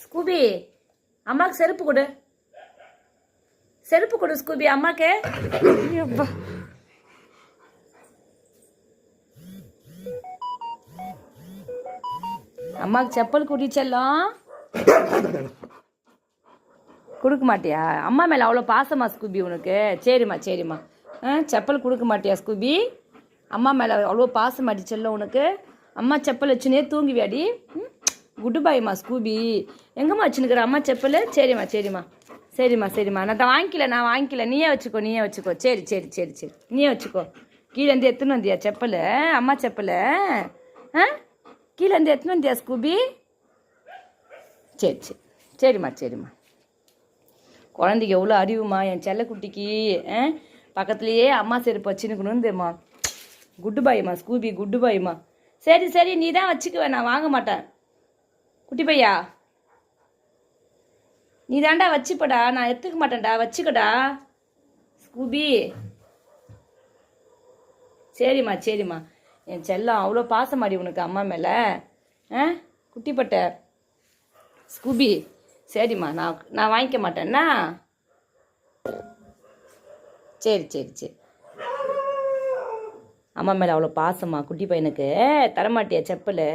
Scooby அம்மாவுக்கு செருப்பு கொடு, செருப்பு கொடு ஸ்கூபி அம்மாக்கு. அம்மாவுக்கு செப்பல் குடி செல்லம். கொடுக்க மாட்டியா? அம்மா மேலே அவ்வளோ பாசமா ஸ்கூபி உனக்கு? சரிம்மா சரிம்மா. செப்பல் கொடுக்க மாட்டியா ஸ்கூபி? அம்மா மேலே அவ்வளோ பாசமாட்டி செல்லம் உனக்கு. அம்மா செப்பல் வச்சுனே தூங்குவியாடி? குட்டு பாய்மா ஸ்கூபி. எங்கம்மா வச்சுன்னுக்குற அம்மா செப்பல்? சரிம்மா சரிம்மா சரிம்மா சரிம்மா. நான் வாங்கிக்கல நீயே வச்சுக்கோ. சரி சரி சரி சரி நீயே வச்சுக்கோ. கீழேருந்து எடுத்துன்னு வந்தியா செப்பல்? அம்மா செப்பல் கீழேருந்து எடுத்துன்னு வந்தியா ஸ்கூபி? சரி சரி சரிம்மா சரிம்மா. குழந்தைக்கு எவ்வளோ அறிவுமா என் செல்லக்குட்டிக்கு. பக்கத்துலேயே அம்மா செருப்பு வச்சுன்னுக்கணும்மா. குட்டு பாய்மா ஸ்கூபி, குட்டு பாய்மா. சரி சரி நீ தான் வச்சுக்குவேன், நான் வாங்க மாட்டேன். குட்டி பையா நீ தாண்டா வச்சுப்படா, நான் எடுத்துக்க மாட்டேன்டா, வச்சுக்கடா ஸ்கூபி. சரிம்மா சரிம்மா. என் செல்லம் அவ்வளோ பாசமாடி உனக்கு அம்மா மேலே. குட்டிப்பட்ட ஸ்கூபி. சரிம்மா நான் வாங்கிக்க மாட்டேன்னா. சரி சரி சரி. அம்மா மேலே அவ்வளோ பாசமா குட்டி பையனுக்கு. தரமாட்டியா செப்பல்?